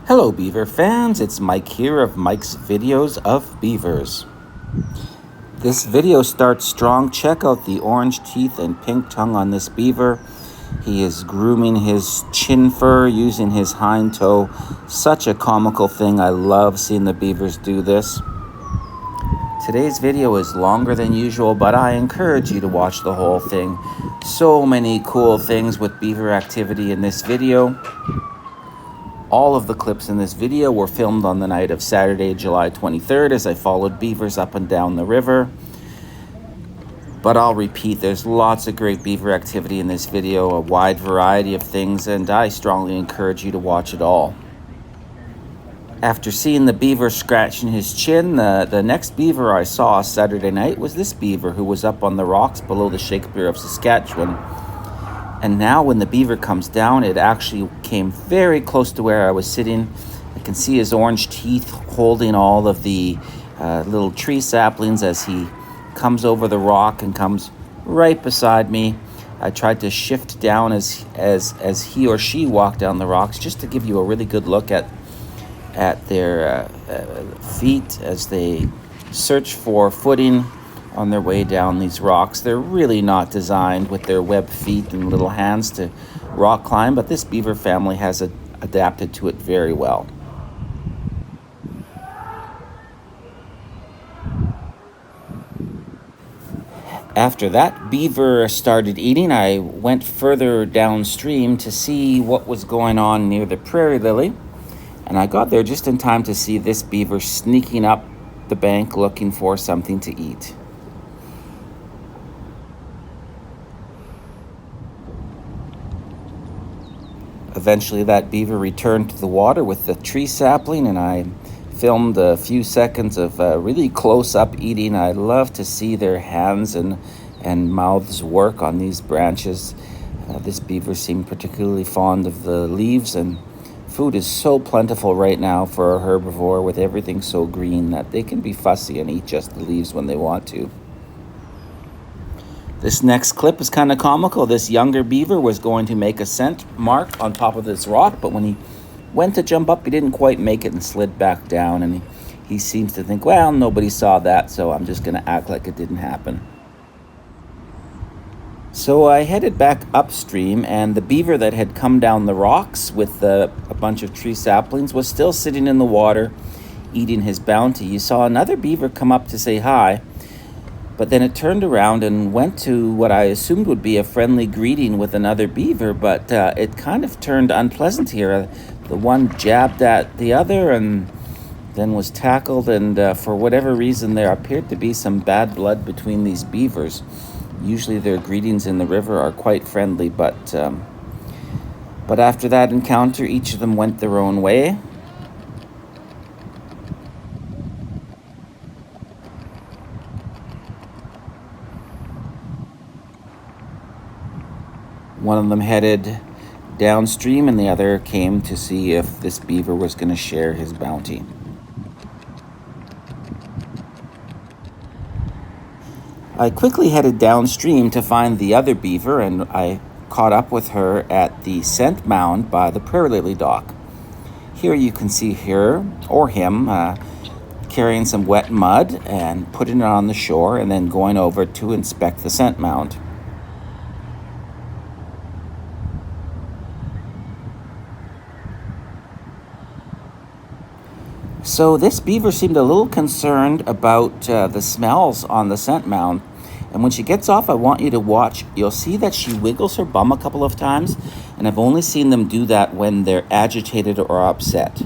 Hello Beaver fans, it's Mike here of Mike's Videos of Beavers. This video starts strong. Check out the orange teeth and pink tongue on this beaver. He is grooming his chin fur using his hind toe. Such a comical thing. I love seeing the beavers do this. Today's video is longer than usual, but I encourage you to watch the whole thing. So many cool things with beaver activity in this video. All of the clips in this video were filmed on the night of Saturday, July 23rd as I followed beavers up and down the river. But I'll repeat, there's lots of great beaver activity in this video, a wide variety of things, and I strongly encourage you to watch it all. After seeing the beaver scratching his chin, the next beaver I saw Saturday night was this beaver who was up on the rocks below the Shakespeare of Saskatchewan. And now when the beaver comes down, it actually came very close to where I was sitting. I can see his orange teeth holding all of the little tree saplings as he comes over the rock and comes right beside me. I tried to shift down as he or she walked down the rocks just to give you a really good look at their feet as they search for footing on their way down these rocks. They're really not designed with their webbed feet and little hands to rock climb, but this beaver family has adapted to it very well. After that beaver started eating, I went further downstream to see what was going on near the prairie lily, and I got there just in time to see this beaver sneaking up the bank looking for something to eat. Eventually that beaver returned to the water with the tree sapling, and I filmed a few seconds of really close-up eating. I love to see their hands and mouths work on these branches. This beaver seemed particularly fond of the leaves, and food is so plentiful right now for a herbivore with everything so green that they can be fussy and eat just the leaves when they want to. This next clip is kind of comical. This younger beaver was going to make a scent mark on top of this rock, but when he went to jump up, he didn't quite make it and slid back down, and he seems to think, well, nobody saw that, so I'm just going to act like it didn't happen. So I headed back upstream, and the beaver that had come down the rocks with a bunch of tree saplings was still sitting in the water eating his bounty. You saw another beaver come up to say hi, but then it turned around and went to what I assumed would be a friendly greeting with another beaver, but it kind of turned unpleasant here. The one jabbed at the other and then was tackled, and for whatever reason there appeared to be some bad blood between these beavers. Usually their greetings in the river are quite friendly, but after that encounter, each of them went their own way. One of them headed downstream, and the other came to see if this beaver was going to share his bounty. I quickly headed downstream to find the other beaver, and I caught up with her at the scent mound by the prairie lily dock. Here you can see her, or him, carrying some wet mud and putting it on the shore and then going over to inspect the scent mound. So this beaver seemed a little concerned about the smells on the scent mound. And when she gets off, I want you to watch. You'll see that she wiggles her bum a couple of times. And I've only seen them do that when they're agitated or upset.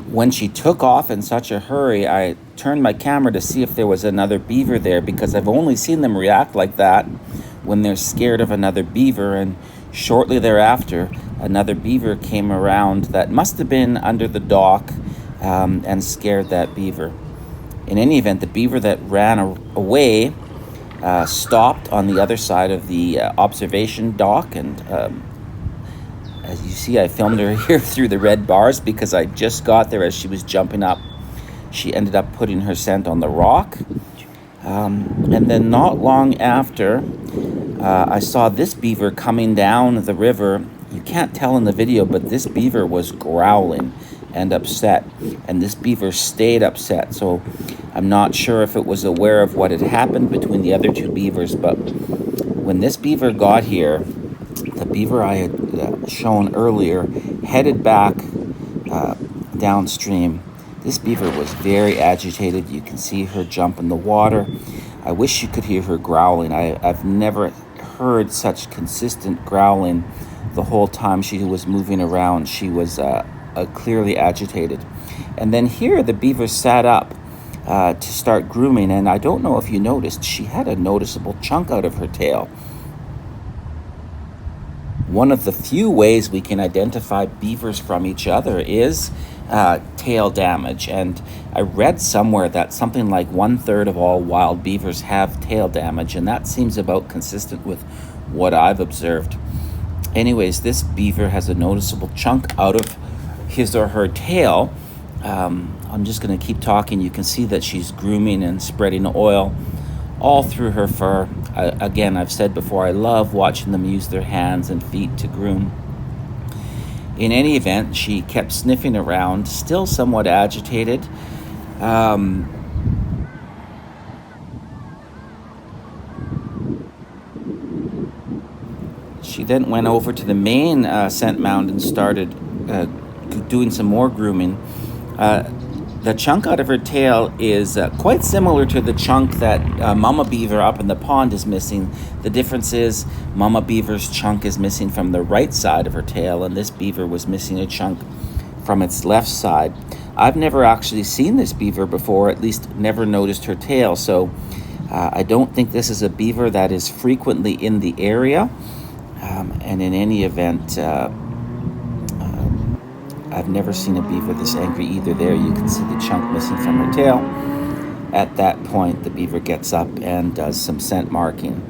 When she took off in such a hurry, I turned my camera to see if there was another beaver there, because I've only seen them react like that when they're scared of another beaver. And shortly thereafter, another beaver came around that must have been under the dock and scared that beaver. In any event, the beaver that ran away stopped on the other side of the observation dock, and As you see, I filmed her here through the red bars because I just got there as she was jumping up. she ended up putting her scent on the rock. And then not long after, I saw this beaver coming down the river. You can't tell in the video, but this beaver was growling and upset, and this beaver stayed upset. So I'm not sure if it was aware of what had happened between the other two beavers, but when this beaver got here, the beaver I had shown earlier headed back downstream. This beaver was very agitated. You can see her jump in the water. I wish you could hear her growling. I've never heard such consistent growling the whole time she was moving around. She was clearly agitated. And then here the beaver sat up to start grooming, and I don't know if you noticed, she had a noticeable chunk out of her tail. One of the few ways we can identify beavers from each other is tail damage, and I read somewhere that something like 1/3 of all wild beavers have tail damage, and that seems about consistent with what I've observed. Anyways, this beaver has a noticeable chunk out of his or her tail. I'm just going to keep talking. You can see that she's grooming and spreading oil all through her fur. Again, I've said before, I love watching them use their hands and feet to groom. In any event, she kept sniffing around, still somewhat agitated. She then went over to the main scent mound and started doing some more grooming. The chunk out of her tail is quite similar to the chunk that Mama Beaver up in the pond is missing. The difference is Mama Beaver's chunk is missing from the right side of her tail, and this beaver was missing a chunk from its left side. I've never actually seen this beaver before, at least never noticed her tail, so I don't think this is a beaver that is frequently in the area. And in any event, I've never seen a beaver this angry either. There you can see the chunk missing from her tail. At that point, the beaver gets up and does some scent marking.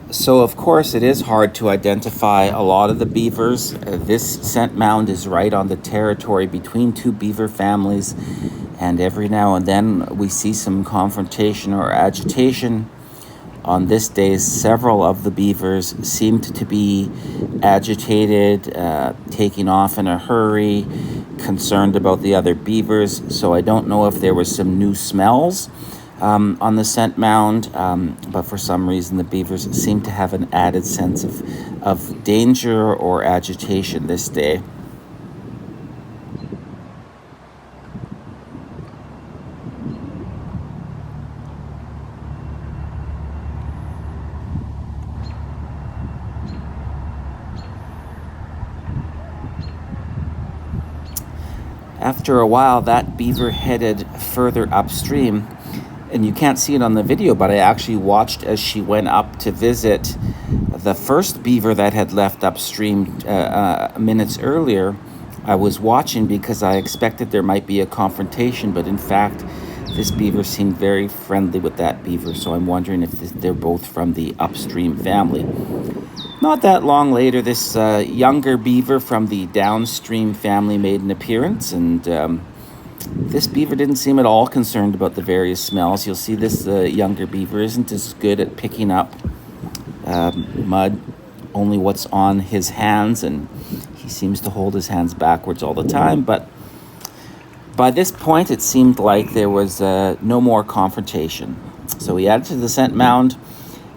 So, of course, it is hard to identify a lot of the beavers. This scent mound is right on the territory between two beaver families, and every now and then we see some confrontation or agitation. On this day, several of the beavers seemed to be agitated, taking off in a hurry, concerned about the other beavers. So I don't know if there was some new smells on the scent mound, but for some reason the beavers seem to have an added sense of danger or agitation this day. After a while, that beaver headed further upstream, and you can't see it on the video, but I actually watched as she went up to visit the first beaver that had left upstream minutes earlier. I was watching because I expected there might be a confrontation, but in fact, this beaver seemed very friendly with that beaver, so I'm wondering if they're both from the upstream family. Not that long later, this younger beaver from the downstream family made an appearance, and this beaver didn't seem at all concerned about the various smells. You'll see this younger beaver isn't as good at picking up mud, only what's on his hands, and he seems to hold his hands backwards all the time. But by this point, it seemed like there was no more confrontation. So he added to the scent mound,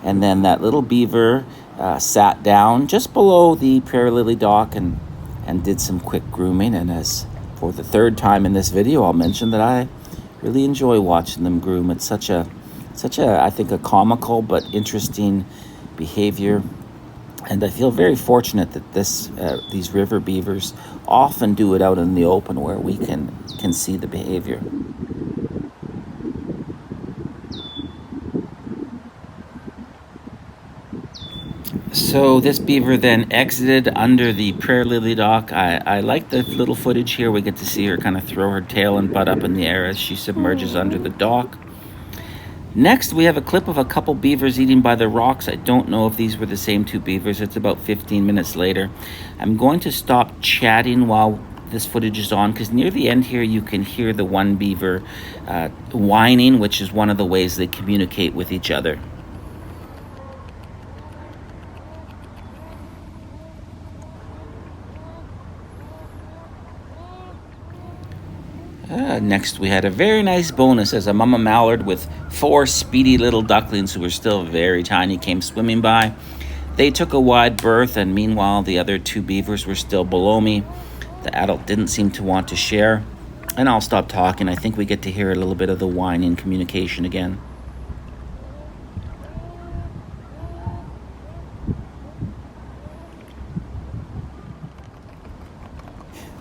and then that little beaver sat down just below the prairie lily dock and did some quick grooming. And as for the third time in this video, I'll mention that I really enjoy watching them groom. It's such a I think a comical but interesting behavior, and I feel very fortunate that these river beavers often do it out in the open where we can see the behavior. So So this beaver then exited under the prayer lily dock. I like the little footage here. We get to see her kind of throw her tail and butt up in the air as she submerges under the dock. Next, we have a clip of a couple beavers eating by the rocks. I don't know if these were the same two beavers. It's about 15 minutes later. I'm going to stop chatting while this footage is on, because near the end here you can hear the one beaver whining, which is one of the ways they communicate with each other. Next, we had a very nice bonus as a mama mallard with 4 speedy little ducklings who were still very tiny came swimming by. They took a wide berth, and meanwhile the other 2 beavers were still below me. The adult didn't seem to want to share, and I'll stop talking. I think we get to hear a little bit of the whining communication again.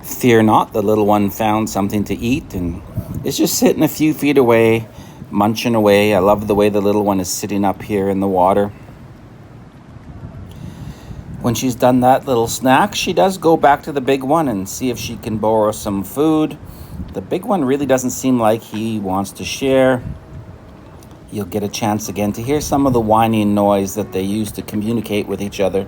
Fear not, the little one found something to eat and is just sitting a few feet away, munching away. I love the way the little one is sitting up here in the water. When she's done that little snack, she does go back to the big one and see if she can borrow some food. The big one really doesn't seem like he wants to share. You'll get a chance again to hear some of the whining noise that they use to communicate with each other.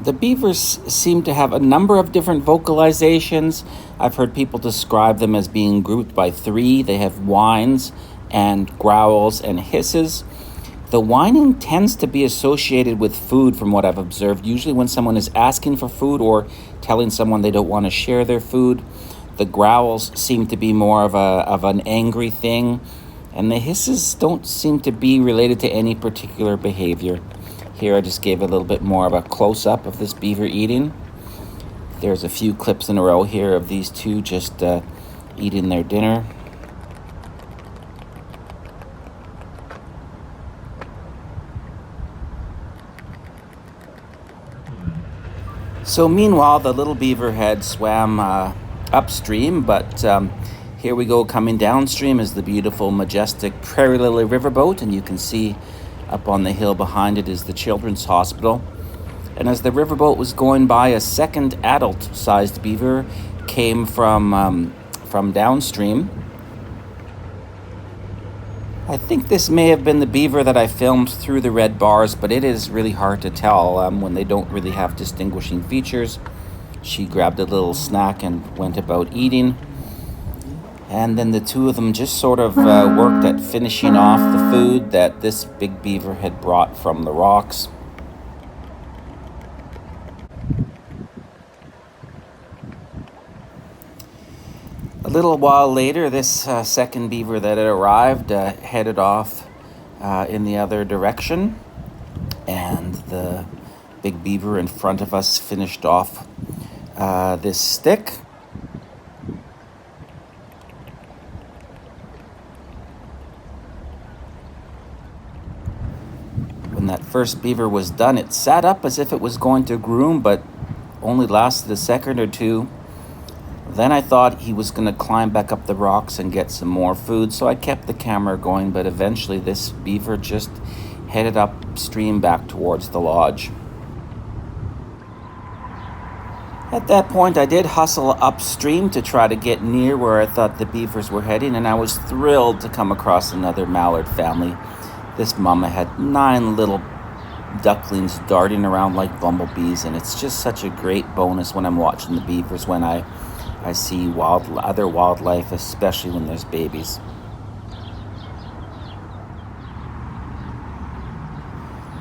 The beavers seem to have a number of different vocalizations. I've heard people describe them as being grouped by 3. They have whines and growls and hisses. The whining tends to be associated with food from what I've observed, usually when someone is asking for food or telling someone they don't want to share their food. The growls seem to be more of an angry thing, and the hisses don't seem to be related to any particular behavior. Here I just gave a little bit more of a close-up of this beaver eating. There's a few clips in a row here of these 2 just eating their dinner. So meanwhile, the little beaver had swam upstream, but here we go coming downstream is the beautiful, majestic prairie lily riverboat, and you can see up on the hill behind it is the children's hospital. And as the riverboat was going by, a second adult-sized beaver came from downstream. I think this may have been the beaver that I filmed through the red bars, but it is really hard to tell when they don't really have distinguishing features. She grabbed a little snack and went about eating. And then the 2 of them just sort of worked at finishing off the food that this big beaver had brought from the rocks. A little while later, this second beaver that had arrived headed off in the other direction, and the big beaver in front of us finished off this stick. When that first beaver was done, it sat up as if it was going to groom, but only lasted a second or 2. Then I thought he was going to climb back up the rocks and get some more food, so I kept the camera going, but eventually this beaver just headed upstream back towards the lodge. At that point, I did hustle upstream to try to get near where I thought the beavers were heading, and I was thrilled to come across another mallard family. This mama had 9 little ducklings darting around like bumblebees, and it's just such a great bonus when I'm watching the beavers when I see other wildlife, especially when there's babies.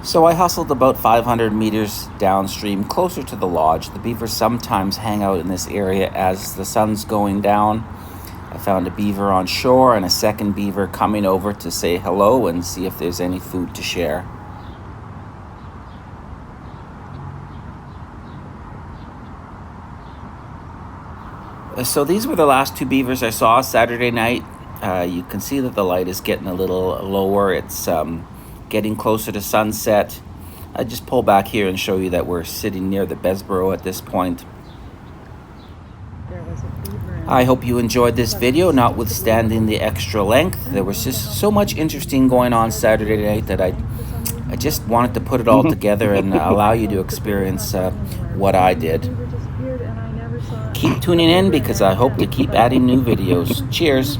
So I hustled about 500 meters downstream, closer to the lodge. The beavers sometimes hang out in this area as the sun's going down. I found a beaver on shore and a second beaver coming over to say hello and see if there's any food to share. So these were the last 2 beavers I saw Saturday night. You can see that the light is getting a little lower. It's getting closer to sunset. I just pull back here and show you that we're sitting near the Besborough at this point. I hope you enjoyed this video, notwithstanding the extra length. There was just so much interesting going on Saturday night that I just wanted to put it all together and allow you to experience what I did. Keep tuning in because I hope to keep adding new videos. Cheers!